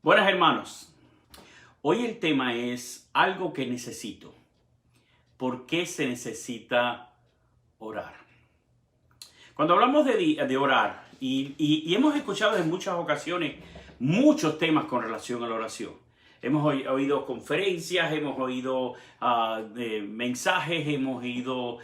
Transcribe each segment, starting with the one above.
Buenas hermanos, hoy el tema es algo que necesito. ¿Por qué se necesita orar? Cuando hablamos de orar, y hemos escuchado en muchas ocasiones muchos temas con relación a la oración. Hemos oído conferencias, hemos oído mensajes, hemos oído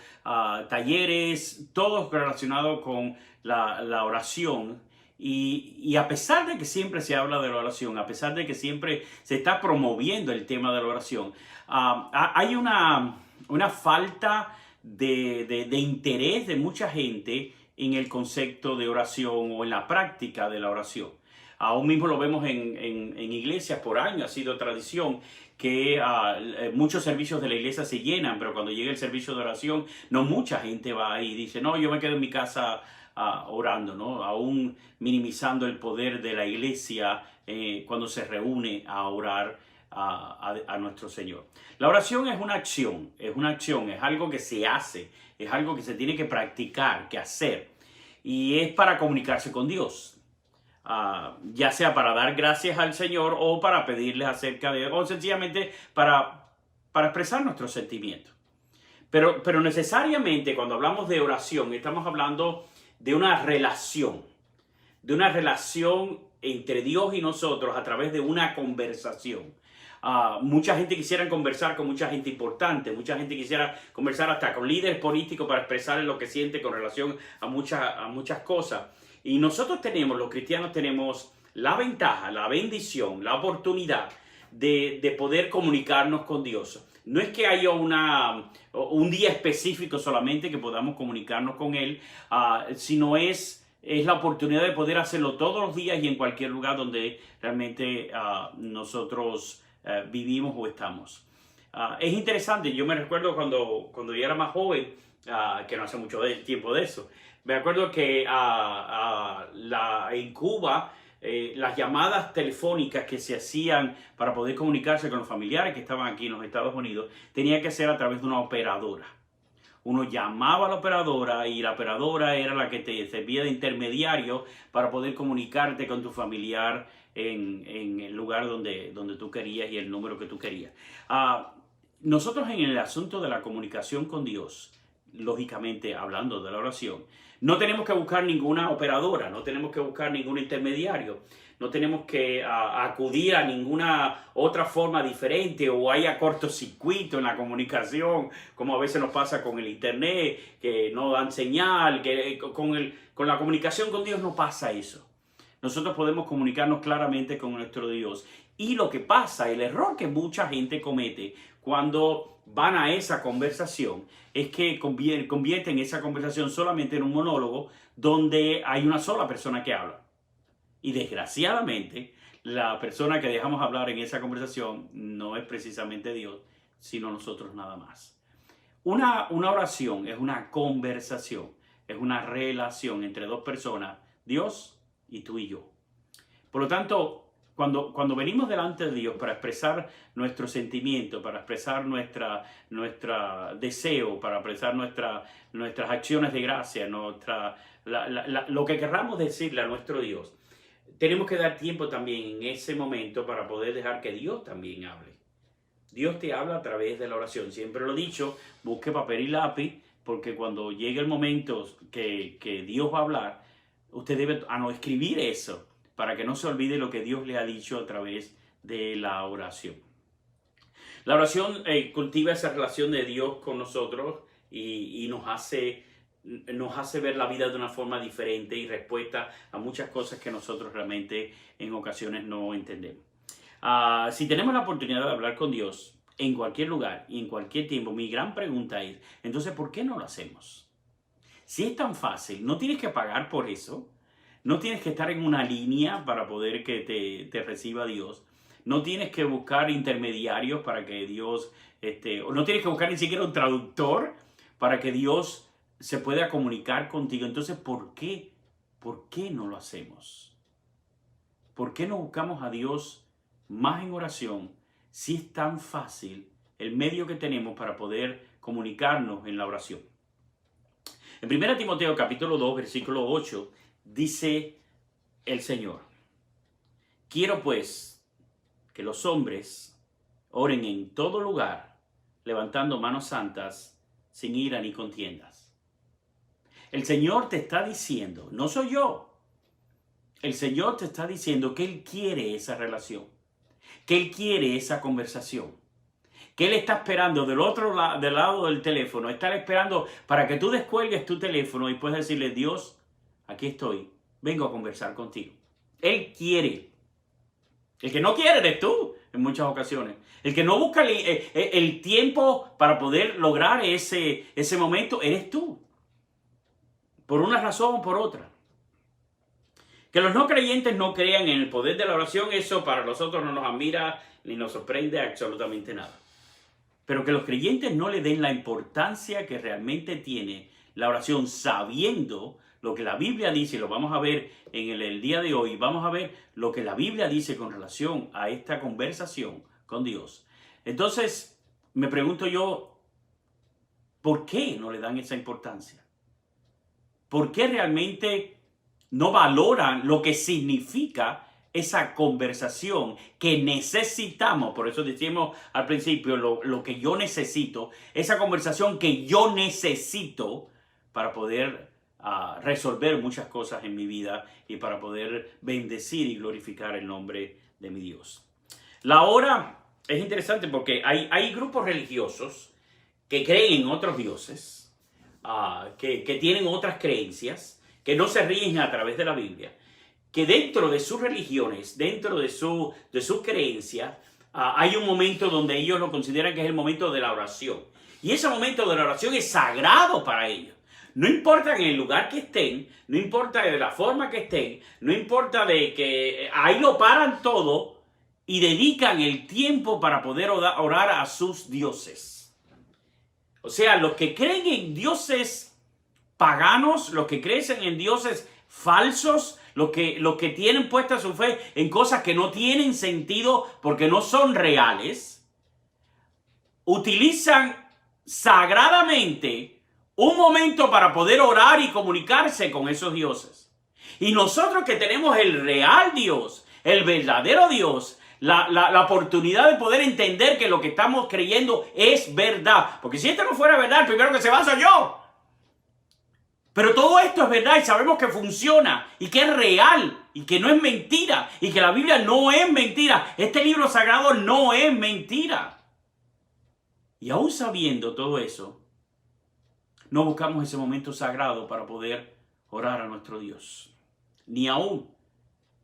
talleres, todos relacionados con la oración. Y a pesar de que siempre se habla de la oración, a pesar de que siempre se está promoviendo el tema de la oración, hay una falta de interés de mucha gente en el concepto de oración o en la práctica de la oración. Aún mismo lo vemos en iglesias por años, ha sido tradición que muchos servicios de la iglesia se llenan, pero cuando llega el servicio de oración, no mucha gente va ahí y dice, no, yo me quedo en mi casa orando, ¿no? Aún minimizando el poder de la iglesia cuando se reúne a orar a nuestro Señor. La oración es una acción, es algo que se hace, es algo que se tiene que practicar, que hacer, y es para comunicarse con Dios. Ya sea para dar gracias al Señor o para pedirles acerca de, o sencillamente para expresar nuestros sentimientos. Pero necesariamente cuando hablamos de oración estamos hablando de una relación entre Dios y nosotros a través de una conversación. Mucha gente quisiera conversar con mucha gente importante, mucha gente quisiera conversar hasta con líderes políticos para expresarles lo que siente con relación a muchas cosas. Y nosotros los cristianos tenemos la ventaja, la bendición, la oportunidad de poder comunicarnos con Dios. No es que haya un día específico solamente que podamos comunicarnos con Él, sino es la oportunidad de poder hacerlo todos los días y en cualquier lugar donde realmente nosotros vivimos o estamos. Es interesante, yo me recuerdo cuando yo era más joven, que no hace mucho tiempo de eso, me acuerdo que en Cuba las llamadas telefónicas que se hacían para poder comunicarse con los familiares que estaban aquí en los Estados Unidos tenía que ser a través de una operadora. Uno llamaba a la operadora y la operadora era la que te servía de intermediario para poder comunicarte con tu familiar en el lugar donde tú querías y el número que tú querías. Nosotros en el asunto de la comunicación con Dios, lógicamente hablando de la oración, no tenemos que buscar ninguna operadora, no tenemos que buscar ningún intermediario, no tenemos que acudir a ninguna otra forma diferente o haya cortocircuito en la comunicación, como a veces nos pasa con el internet, que no dan señal, que con la comunicación con Dios no pasa eso. Nosotros podemos comunicarnos claramente con nuestro Dios. Y lo que pasa, el error que mucha gente comete cuando van a esa conversación es que convierten esa conversación solamente en un monólogo donde hay una sola persona que habla. Y desgraciadamente, la persona que dejamos hablar en esa conversación no es precisamente Dios, sino nosotros nada más. Una oración es una conversación, es una relación entre dos personas, Dios y tú y yo. Por lo tanto, cuando venimos delante de Dios para expresar nuestro sentimiento, para expresar nuestra deseo, para expresar nuestras acciones de gracia, lo que querramos decirle a nuestro Dios, tenemos que dar tiempo también en ese momento para poder dejar que Dios también hable. Dios te habla a través de la oración. Siempre lo he dicho, busque papel y lápiz, porque cuando llegue el momento que Dios va a hablar, usted debe escribir eso, para que no se olvide lo que Dios le ha dicho a través de la oración. La oración cultiva esa relación de Dios con nosotros y nos hace ver la vida de una forma diferente y respuesta a muchas cosas que nosotros realmente en ocasiones no entendemos. Si tenemos la oportunidad de hablar con Dios en cualquier lugar y en cualquier tiempo, mi gran pregunta es, entonces, ¿por qué no lo hacemos? Si es tan fácil, no tienes que pagar por eso. No tienes que estar en una línea para poder que te reciba Dios. No tienes que buscar intermediarios para que Dios, no tienes que buscar ni siquiera un traductor para que Dios se pueda comunicar contigo. Entonces, ¿por qué? ¿Por qué no lo hacemos? ¿Por qué no buscamos a Dios más en oración si es tan fácil el medio que tenemos para poder comunicarnos en la oración? En 1 Timoteo capítulo 2, versículo 8, dice el Señor: quiero pues que los hombres oren en todo lugar, levantando manos santas, sin ira ni contiendas. El Señor te está diciendo, no soy yo, el Señor te está diciendo que Él quiere esa relación, que Él quiere esa conversación, que Él está esperando del otro lado, del lado del teléfono, está esperando para que tú descuelgues tu teléfono y puedas decirle, Dios, aquí estoy, vengo a conversar contigo. Él quiere. El que no quiere eres tú en muchas ocasiones. El que no busca el tiempo para poder lograr ese momento eres tú. Por una razón o por otra. Que los no creyentes no crean en el poder de la oración, eso para nosotros no nos admira ni nos sorprende absolutamente nada. Pero que los creyentes no le den la importancia que realmente tiene la oración, sabiendo lo que la Biblia dice, y lo vamos a ver en el día de hoy, vamos a ver lo que la Biblia dice con relación a esta conversación con Dios. Entonces, me pregunto yo, ¿por qué no le dan esa importancia? ¿Por qué realmente no valoran lo que significa esa conversación que necesitamos? Por eso decimos al principio lo que yo necesito, esa conversación que yo necesito para poder resolver muchas cosas en mi vida y para poder bendecir y glorificar el nombre de mi Dios. La hora es interesante porque hay grupos religiosos que creen en otros dioses, que tienen otras creencias, que no se rigen a través de la Biblia, que dentro de sus religiones, dentro de sus creencias, hay un momento donde ellos lo consideran que es el momento de la oración. Y ese momento de la oración es sagrado para ellos. No importa en el lugar que estén, no importa de la forma que estén, no importa de que ahí lo paran todo y dedican el tiempo para poder orar a sus dioses. O sea, los que creen en dioses paganos, los que crecen en dioses falsos, los que tienen puesta su fe en cosas que no tienen sentido porque no son reales, utilizan sagradamente un momento para poder orar y comunicarse con esos dioses. Y nosotros que tenemos el real Dios, el verdadero Dios, la oportunidad de poder entender que lo que estamos creyendo es verdad. Porque si esto no fuera verdad, el primero que se va soy yo. Pero todo esto es verdad y sabemos que funciona y que es real y que no es mentira y que la Biblia no es mentira. Este libro sagrado no es mentira. Y aún sabiendo todo eso, no buscamos ese momento sagrado para poder orar a nuestro Dios. Ni aún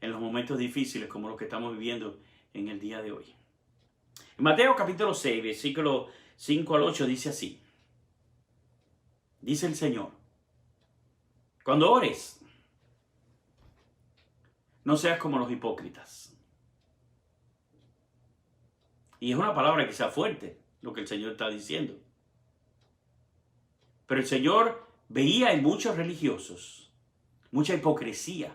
en los momentos difíciles como los que estamos viviendo en el día de hoy. En Mateo capítulo 6, versículo 5 al 8 dice así. Dice el Señor. Cuando ores, no seas como los hipócritas. Y es una palabra quizá fuerte lo que el Señor está diciendo. Pero el Señor veía en muchos religiosos mucha hipocresía,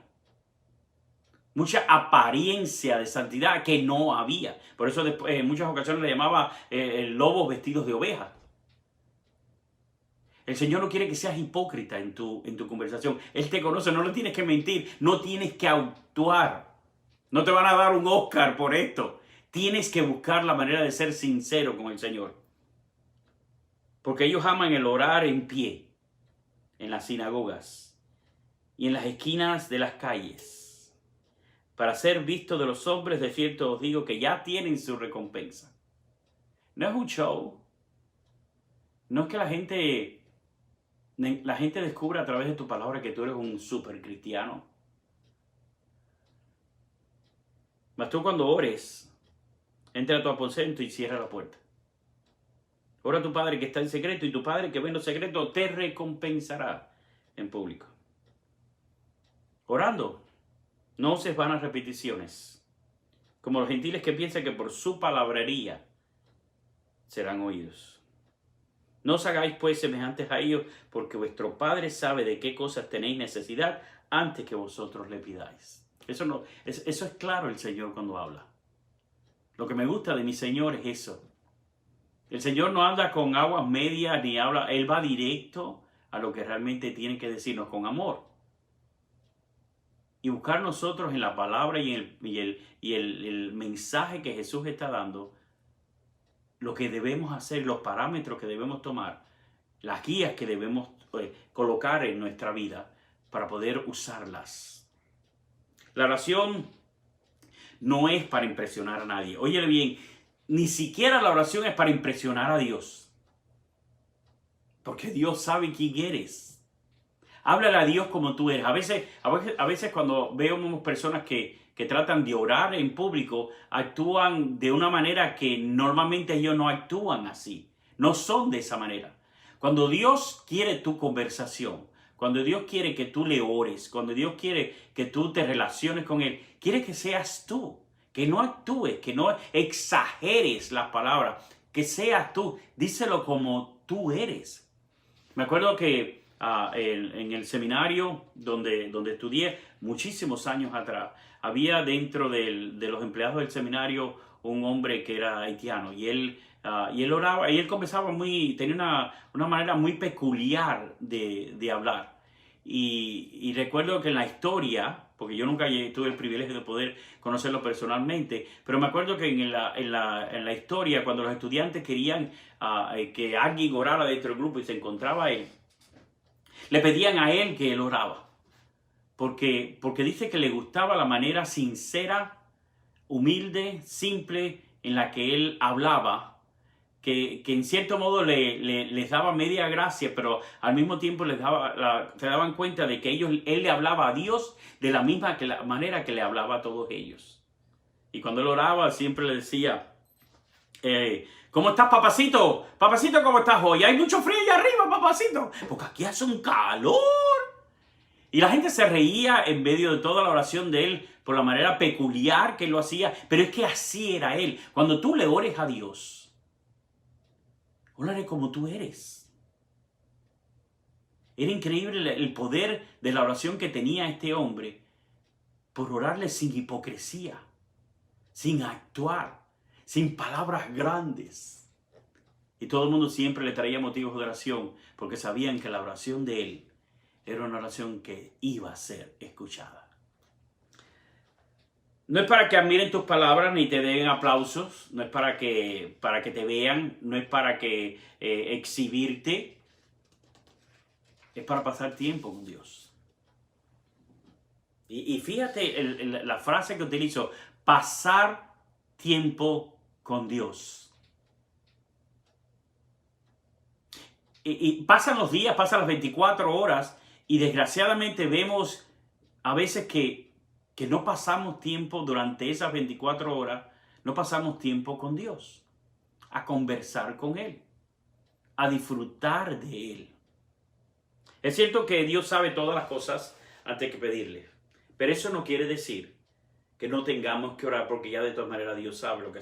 mucha apariencia de santidad que no había. Por eso después, en muchas ocasiones le llamaba lobos vestidos de oveja. El Señor no quiere que seas hipócrita en tu conversación. Él te conoce, no le tienes que mentir, no tienes que actuar. No te van a dar un Oscar por esto. Tienes que buscar la manera de ser sincero con el Señor. Porque ellos aman el orar en pie, en las sinagogas y en las esquinas de las calles, para ser visto de los hombres. De cierto os digo que ya tienen su recompensa. No es un show. No es que la gente descubre a través de tu palabra que tú eres un super cristiano. Mas tú cuando ores, entra a tu aposento y cierra la puerta. Ora a tu Padre que está en secreto y tu Padre que ve en lo secreto te recompensará en público. Orando, no uses vanas repeticiones, como los gentiles que piensan que por su palabrería serán oídos. No os hagáis pues semejantes a ellos, porque vuestro Padre sabe de qué cosas tenéis necesidad antes que vosotros le pidáis. Eso es claro el Señor cuando habla. Lo que me gusta de mi Señor es eso. El Señor no anda con aguas medias ni habla, Él va directo a lo que realmente tiene que decirnos con amor. y buscar nosotros en la palabra y el mensaje que Jesús está dando, lo que debemos hacer, los parámetros que debemos tomar, las guías que debemos colocar en nuestra vida para poder usarlas. La oración no es para impresionar a nadie. Óyele bien, ni siquiera la oración es para impresionar a Dios. Porque Dios sabe quién eres. Háblale a Dios como tú eres. A veces cuando vemos personas que tratan de orar en público, actúan de una manera que normalmente ellos no actúan así. No son de esa manera. Cuando Dios quiere tu conversación, cuando Dios quiere que tú le ores, cuando Dios quiere que tú te relaciones con Él, quiere que seas tú, que no actúes, que no exageres las palabras, que seas tú. Díselo como tú eres. Me acuerdo que en el seminario donde estudié muchísimos años atrás, había dentro de los empleados del seminario un hombre que era haitiano y él oraba y él conversaba tenía una manera muy peculiar de hablar. Y recuerdo que en la historia, porque yo nunca tuve el privilegio de poder conocerlo personalmente, pero me acuerdo que en la historia, cuando los estudiantes querían que alguien orara dentro del grupo y se encontraba él, le pedían a él que él oraba. Porque dice que le gustaba la manera sincera, humilde, simple en la que él hablaba, que en cierto modo les daba media gracia, pero al mismo tiempo se daban cuenta de que él le hablaba a Dios de la misma manera que le hablaba a todos ellos. Y cuando él oraba siempre le decía, ¿cómo estás, papacito? Papacito, ¿cómo estás hoy? Hay mucho frío allá arriba, papacito, porque aquí hace un calor. Y la gente se reía en medio de toda la oración de él por la manera peculiar que lo hacía, pero es que así era él. Cuando tú le ores a Dios, órale como tú eres. Era increíble el poder de la oración que tenía este hombre por orarle sin hipocresía, sin actuar, sin palabras grandes. Y todo el mundo siempre le traía motivos de oración porque sabían que la oración de él era una oración que iba a ser escuchada. No es para que admiren tus palabras ni te den aplausos, no es para que te vean, no es para que exhibirte, es para pasar tiempo con Dios. Y fíjate la frase que utilizo, pasar tiempo con Dios. Y pasan los días, pasan las 24 horas y desgraciadamente vemos a veces que no pasamos tiempo durante esas 24 horas, no pasamos tiempo con Dios, a conversar con Él, a disfrutar de Él. Es cierto que Dios sabe todas las cosas antes que pedirle, pero eso no quiere decir que no tengamos que orar, porque ya de todas maneras Dios sabe lo que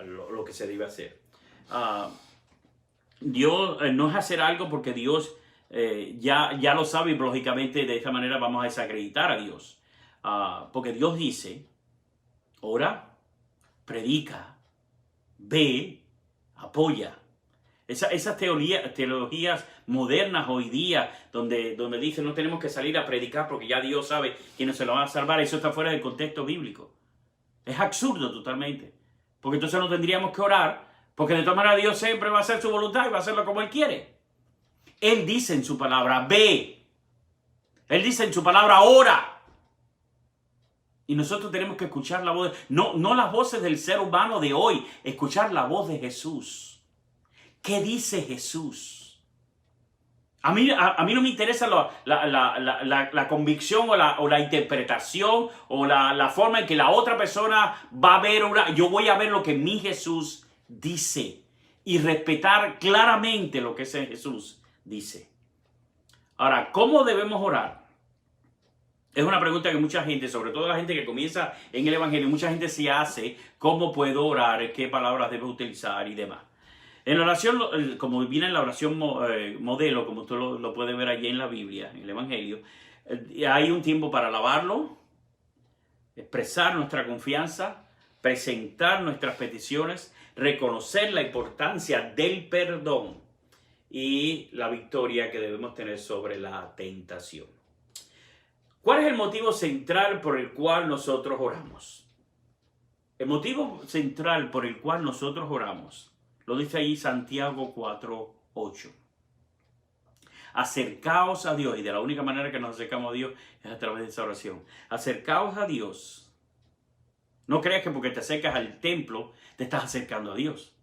lo que se debe hacer. Dios no es hacer algo porque Dios ya lo sabe, y lógicamente de esta manera vamos a desacreditar a Dios. Porque Dios dice, ora, predica, ve, apoya. Esas teologías modernas hoy día, donde dicen no tenemos que salir a predicar porque ya Dios sabe quién se lo va a salvar, eso está fuera del contexto bíblico. Es absurdo totalmente. Porque entonces no tendríamos que orar, porque de todas maneras Dios siempre va a hacer su voluntad y va a hacerlo como Él quiere. Él dice en su palabra, ve. Él dice en su palabra, ora. Y nosotros tenemos que escuchar la voz, no las voces del ser humano de hoy, escuchar la voz de Jesús. ¿Qué dice Jesús? A mí no me interesa la convicción o la interpretación o la forma en que la otra persona va a ver. Yo voy a ver lo que mi Jesús dice y respetar claramente lo que ese Jesús dice. Ahora, ¿cómo debemos orar? Es una pregunta que mucha gente, sobre todo la gente que comienza en el Evangelio, mucha gente se hace: ¿cómo puedo orar? ¿Qué palabras debo utilizar? Y demás. En la oración, como viene en la oración modelo, como usted lo puede ver allí en la Biblia, en el Evangelio, hay un tiempo para alabarlo, expresar nuestra confianza, presentar nuestras peticiones, reconocer la importancia del perdón y la victoria que debemos tener sobre la tentación. ¿Cuál es el motivo central por el cual nosotros oramos? El motivo central por el cual nosotros oramos, lo dice ahí Santiago 4:8. Acercaos a Dios, y de la única manera que nos acercamos a Dios es a través de esa oración. Acercaos a Dios. No creas que porque te acercas al templo te estás acercando a Dios.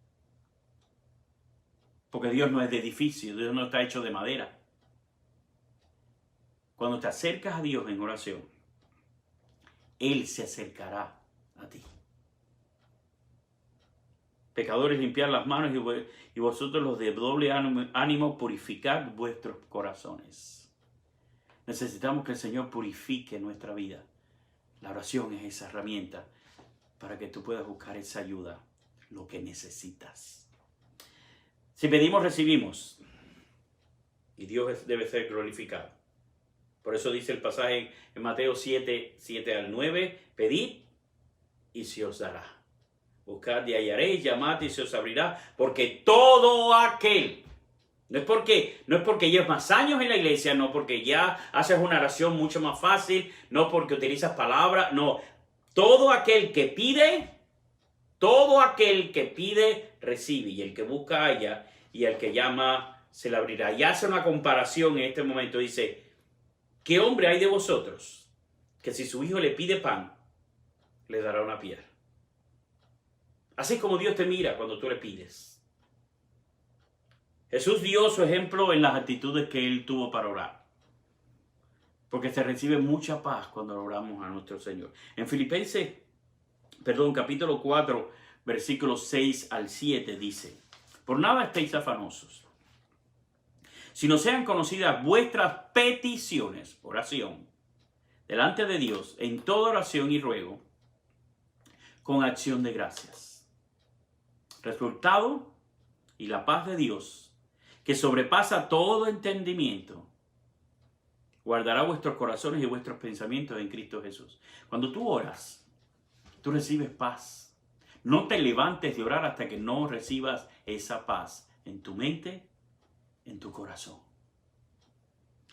Porque Dios no es de edificio, Dios no está hecho de madera. Cuando te acercas a Dios en oración, Él se acercará a ti. Pecadores, limpiad las manos y vosotros los de doble ánimo, purificad vuestros corazones. Necesitamos que el Señor purifique nuestra vida. La oración es esa herramienta para que tú puedas buscar esa ayuda, lo que necesitas. Si pedimos, recibimos. Y Dios debe ser glorificado. Por eso dice el pasaje en Mateo 7:7-9, pedid y se os dará. Buscad y hallaréis, llamad y se os abrirá, porque todo aquel, no es porque llevas más años en la iglesia, no porque ya haces una oración mucho más fácil, no porque utilizas palabras, no. Todo aquel que pide, recibe, y el que busca halla, y el que llama se le abrirá. Y hace una comparación en este momento, dice, ¿qué hombre hay de vosotros que si su hijo le pide pan, le dará una piedra? Así es como Dios te mira cuando tú le pides. Jesús dio su ejemplo en las actitudes que Él tuvo para orar. Porque se recibe mucha paz cuando oramos a nuestro Señor. En capítulo 4, versículos 6-7 dice, por nada estéis afanosos, sino sean conocidas vuestras peticiones, oración, delante de Dios, en toda oración y ruego, con acción de gracias. Resultado, y la paz de Dios, que sobrepasa todo entendimiento, guardará vuestros corazones y vuestros pensamientos en Cristo Jesús. Cuando tú oras, tú recibes paz. No te levantes de orar hasta que no recibas esa paz en tu mente, en tu corazón.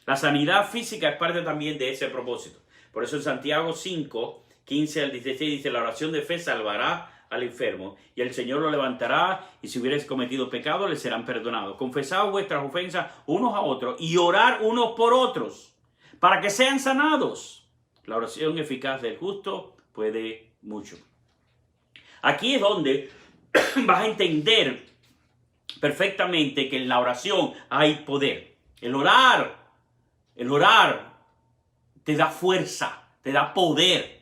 La sanidad física es parte también de ese propósito. Por eso en Santiago 5:15-16 dice, la oración de fe salvará al enfermo, y el Señor lo levantará, y si hubierais cometido pecado, le serán perdonados. Confesad vuestras ofensas unos a otros, y orar unos por otros, para que sean sanados. La oración eficaz del justo puede mucho. Aquí es donde vas a entender perfectamente que en la oración hay poder. El orar te da fuerza, te da poder.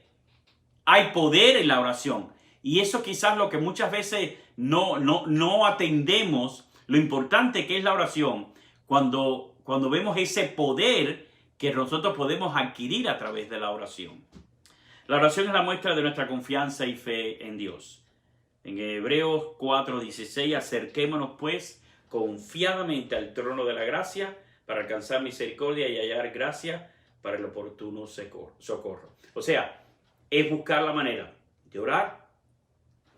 Hay poder en la oración. Y eso quizás lo que muchas veces no atendemos, lo importante que es la oración, cuando vemos ese poder que nosotros podemos adquirir a través de la oración. La oración es la muestra de nuestra confianza y fe en Dios. En Hebreos 4:16, acerquémonos pues confiadamente al trono de la gracia para alcanzar misericordia y hallar gracia para el oportuno socorro. O sea, es buscar la manera de orar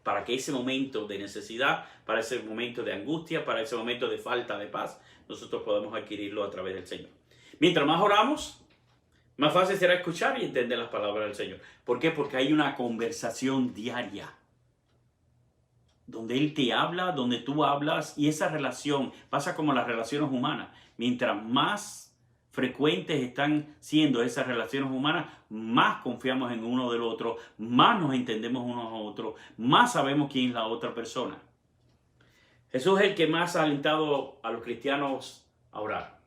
para que ese momento de necesidad, para ese momento de angustia, para ese momento de falta de paz, nosotros podemos adquirirlo a través del Señor. Mientras más oramos, más fácil será escuchar y entender las palabras del Señor. ¿Por qué? Porque hay una conversación diaria donde Él te habla, donde tú hablas, y esa relación pasa como las relaciones humanas. Mientras más frecuentes están siendo esas relaciones humanas, más confiamos en uno del otro, más nos entendemos unos a otros, más sabemos quién es la otra persona. Jesús es el que más ha alentado a los cristianos a orar.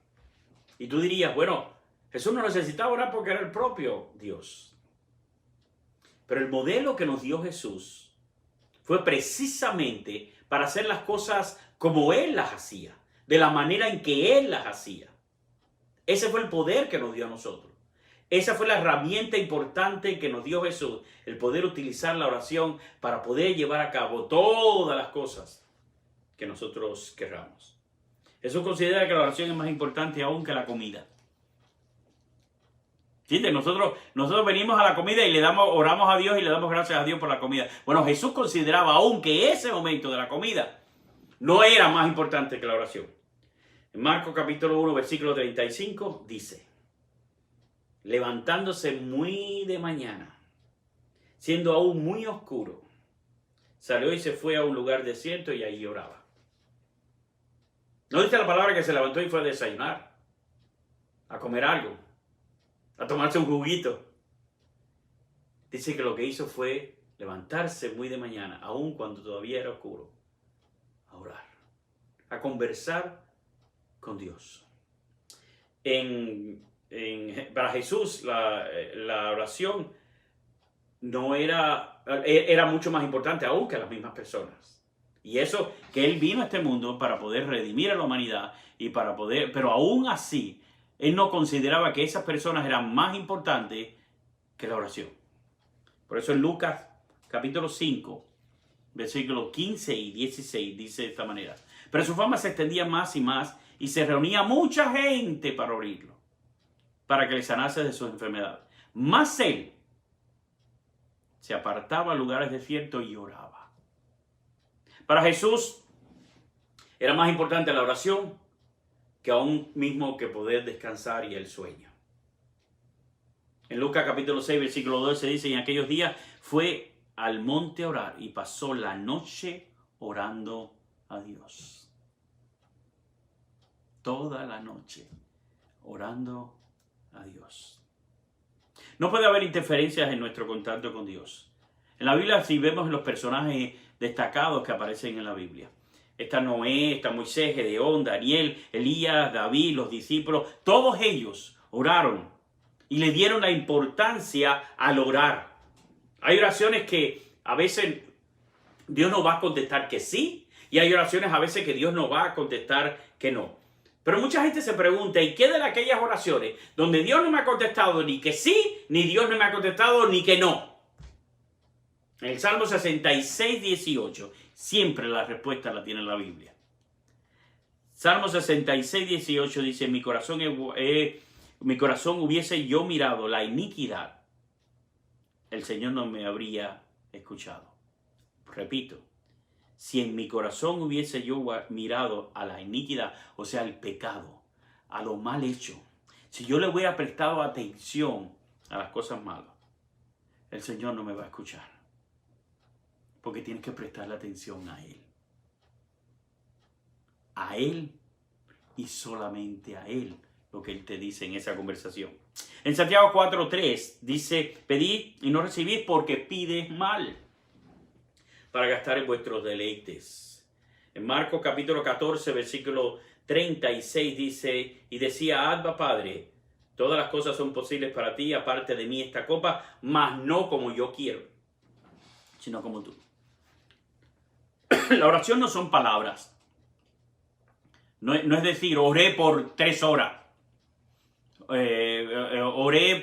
Y tú dirías, bueno, Jesús no necesitaba orar porque era el propio Dios. Pero el modelo que nos dio Jesús fue precisamente para hacer las cosas como Él las hacía, de la manera en que Él las hacía. Ese fue el poder que nos dio a nosotros. Esa fue la herramienta importante que nos dio Jesús, el poder utilizar la oración para poder llevar a cabo todas las cosas que nosotros querramos. Jesús considera que la oración es más importante aún que la comida. ¿Entiendes? Nosotros venimos a la comida y oramos a Dios y le damos gracias a Dios por la comida. Bueno, Jesús consideraba aún que ese momento de la comida no era más importante que la oración. En Marcos capítulo 1, versículo 35 dice, levantándose muy de mañana, siendo aún muy oscuro, salió y se fue a un lugar desierto y allí oraba. ¿No dice la palabra que se levantó y fue a desayunar, a comer algo, a tomarse un juguito? Dice que lo que hizo fue levantarse muy de mañana, aun cuando todavía era oscuro, a orar, a conversar con Dios. Para Jesús la oración no era mucho más importante aún que las mismas personas. Y eso que Él vino a este mundo para poder redimir a la humanidad y para poder, pero aún así, Él no consideraba que esas personas eran más importantes que la oración. Por eso en Lucas capítulo 5, versículos 15 y 16 dice de esta manera: pero su fama se extendía más y más y se reunía mucha gente para oírlo, para que le sanase de sus enfermedades. Mas Él se apartaba a lugares desiertos y oraba. Para Jesús era más importante la oración que aún mismo que poder descansar y el sueño. En Lucas capítulo 6, versículo 12 dice: en aquellos días fue al monte a orar y pasó la noche orando a Dios. Toda la noche orando a Dios. No puede haber interferencias en nuestro contacto con Dios. En la Biblia, si vemos los personajes destacados que aparecen en la Biblia, está Noé, está Moisés, Gedeón, Daniel, Elías, David, los discípulos, todos ellos oraron y le dieron la importancia al orar. Hay oraciones que a veces Dios nos va a contestar que sí, y hay oraciones a veces que Dios nos va a contestar que no. Pero mucha gente se pregunta: ¿y qué de aquellas oraciones donde Dios no me ha contestado ni que sí, ni Dios no me ha contestado ni que no? En el Salmo 66, 18, siempre la respuesta la tiene la Biblia. Salmo 66, 18 dice: mi corazón hubiese yo mirado la iniquidad, el Señor no me habría escuchado. Repito, si en mi corazón hubiese yo mirado a la iniquidad, o sea, al pecado, a lo mal hecho, si yo le hubiera prestado atención a las cosas malas, el Señor no me va a escuchar. Porque tienes que prestarle atención a Él. A Él y solamente a Él, lo que Él te dice en esa conversación. En Santiago 4:3 dice: pedid y no recibid porque pides mal, para gastar en vuestros deleites. En Marcos capítulo 14, versículo 36 dice: y decía: Abba Padre, todas las cosas son posibles para ti, aparte de mí esta copa, mas no como yo quiero, sino como tú. La oración no son palabras. No es decir, oré por 3 horas. Oré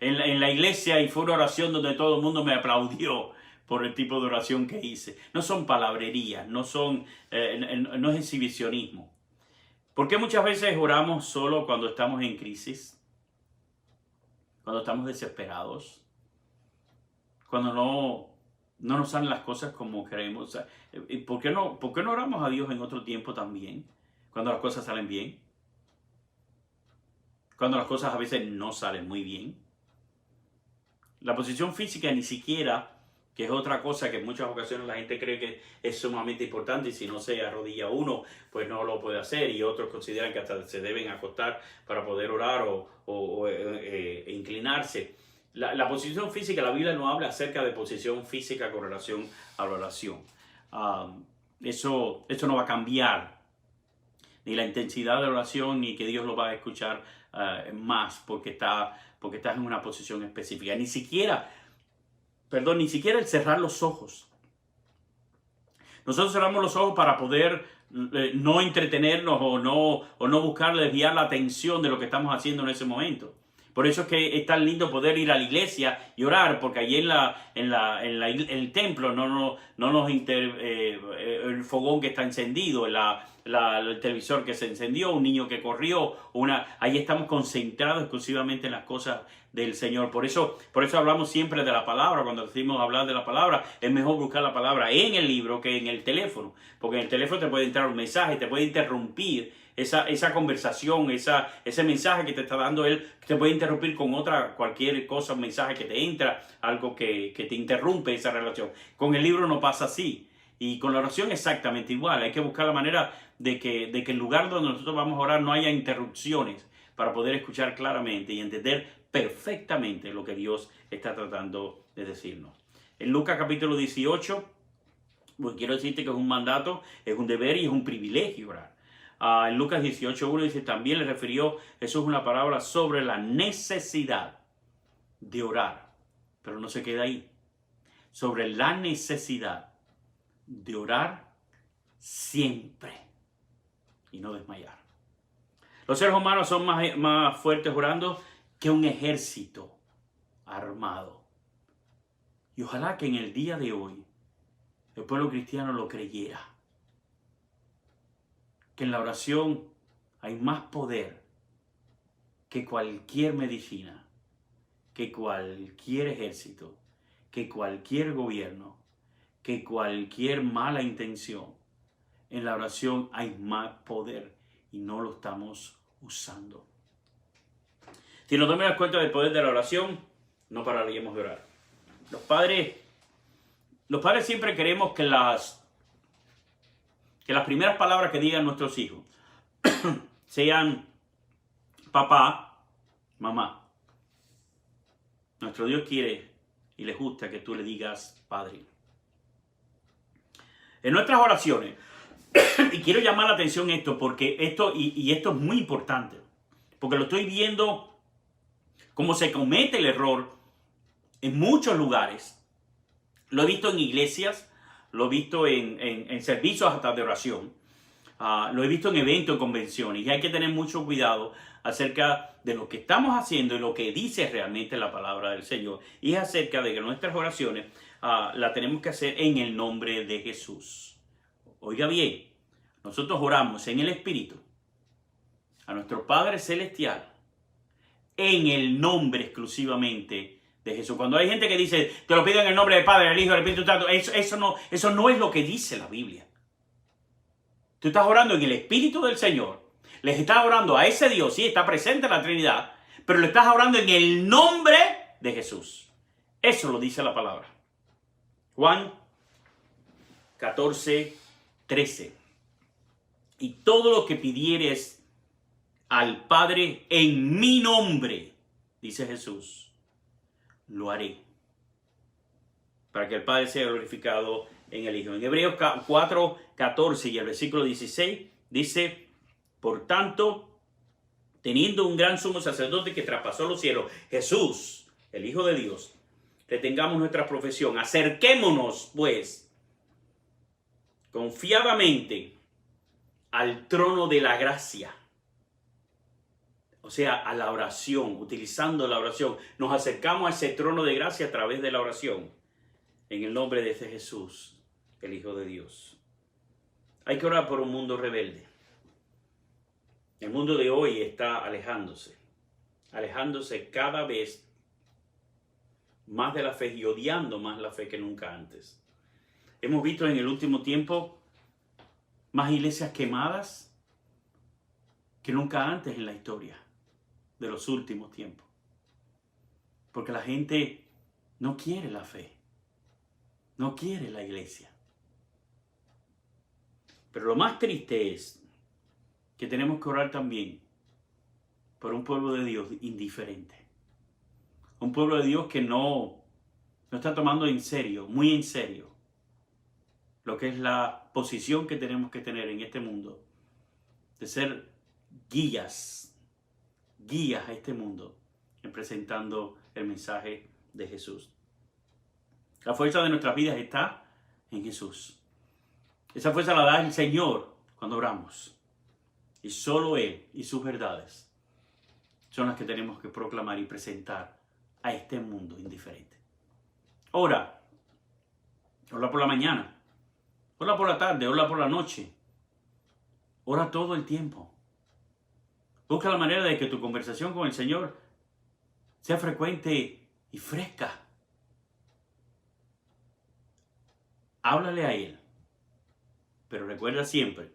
en la iglesia y fue una oración donde todo el mundo me aplaudió por el tipo de oración que hice. No son palabrerías, no es exhibicionismo. ¿Por qué muchas veces oramos solo cuando estamos en crisis? Cuando estamos desesperados. Cuando no nos salen las cosas como queremos. ¿Por qué no oramos a Dios en otro tiempo también? Cuando las cosas salen bien. Cuando las cosas a veces no salen muy bien. La posición física ni siquiera, que es otra cosa que en muchas ocasiones la gente cree que es sumamente importante, y si no se arrodilla uno, pues no lo puede hacer, y otros consideran que hasta se deben acostar para poder orar o inclinarse. La posición física, la Biblia no habla acerca de posición física con relación a la oración. Eso no va a cambiar ni la intensidad de la oración, ni que Dios lo va a escuchar más porque estás en una posición específica. Ni siquiera el cerrar los ojos. Nosotros cerramos los ojos para poder no entretenernos o no buscar desviar la atención de lo que estamos haciendo en ese momento. Por eso es que es tan lindo poder ir a la iglesia y orar, porque allí en el templo no nos el fogón que está encendido, el televisor que se encendió, un niño que corrió, ahí estamos concentrados exclusivamente en las cosas del Señor. Por eso hablamos siempre de la palabra. Cuando decimos hablar de la palabra, es mejor buscar la palabra en el libro que en el teléfono, porque en el teléfono te puede entrar un mensaje, te puede interrumpir esa conversación, ese mensaje que te está dando él, te puede interrumpir con cualquier cosa, un mensaje que te entra, algo que te interrumpe esa relación. Con el libro no pasa así. Y con la oración exactamente igual. Hay que buscar la manera de que el lugar donde nosotros vamos a orar no haya interrupciones para poder escuchar claramente y entender perfectamente lo que Dios está tratando de decirnos. En Lucas capítulo 18, pues quiero decirte que es un mandato, es un deber y es un privilegio orar. En Lucas 18:1 dice, también le refirió Jesús una palabra sobre la necesidad de orar. Pero no se queda ahí. Sobre la necesidad de orar siempre y no desmayar. Los seres humanos son más fuertes orando que un ejército armado. Y ojalá que en el día de hoy el pueblo cristiano lo creyera. Que en la oración hay más poder que cualquier medicina, que cualquier ejército, que cualquier gobierno, que cualquier mala intención. En la oración hay más poder y no lo estamos usando. Si nos tomamos cuenta del poder de la oración, no pararíamos de orar. Los padres siempre queremos que las primeras palabras que digan nuestros hijos sean papá, mamá. Nuestro Dios quiere y le gusta que tú le digas padre. En nuestras oraciones, y quiero llamar la atención esto, porque esto es muy importante, porque lo estoy viendo cómo se comete el error en muchos lugares. Lo he visto en iglesias, lo he visto en servicios hasta de oración, lo he visto en eventos, en convenciones, y hay que tener mucho cuidado acerca de lo que estamos haciendo y lo que dice realmente la palabra del Señor. Y es acerca de que nuestras oraciones las tenemos que hacer en el nombre de Jesús. Oiga bien, nosotros oramos en el Espíritu a nuestro Padre Celestial en el nombre exclusivamente de Jesús. Cuando hay gente que dice, te lo pido en el nombre del Padre, del Hijo y del Espíritu Santo, eso no es lo que dice la Biblia. Tú estás orando en el Espíritu del Señor. Les estás orando a ese Dios, sí, está presente en la Trinidad, pero le estás orando en el nombre de Jesús. Eso lo dice la palabra. Juan 14:13. Y todo lo que pidieres al Padre en mi nombre, dice Jesús, lo haré, para que el Padre sea glorificado en el Hijo. En Hebreos 4:14 y el versículo 16 dice, por tanto, teniendo un gran sumo sacerdote que traspasó los cielos, Jesús, el Hijo de Dios, retengamos nuestra profesión. Acerquémonos, pues, confiadamente al trono de la gracia. O sea, a la oración, utilizando la oración. Nos acercamos a ese trono de gracia a través de la oración. En el nombre de este Jesús, el Hijo de Dios. Hay que orar por un mundo rebelde. El mundo de hoy está alejándose cada vez más de la fe y odiando más la fe que nunca antes. Hemos visto en el último tiempo más iglesias quemadas que nunca antes en la historia de los últimos tiempos. Porque la gente no quiere la fe, no quiere la iglesia. Pero lo más triste es que tenemos que orar también por un pueblo de Dios indiferente. Un pueblo de Dios que no está tomando en serio, muy en serio, lo que es la posición que tenemos que tener en este mundo, de ser guías a este mundo en presentando el mensaje de Jesús. La fuerza de nuestras vidas está en Jesús. Esa fuerza la da el Señor cuando oramos. Y solo Él y sus verdades son las que tenemos que proclamar y presentar a este mundo indiferente. Ora por la mañana, ora por la tarde, ora por la noche. Ora todo el tiempo. Busca la manera de que tu conversación con el Señor sea frecuente y fresca. Háblale a Él. Pero recuerda siempre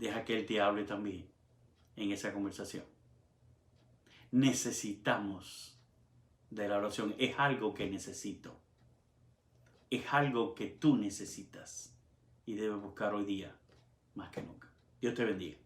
Deja que Él te hable también en esa conversación. Necesitamos de la oración. Es algo que necesito. Es algo que tú necesitas y debes buscar hoy día más que nunca. Dios te bendiga.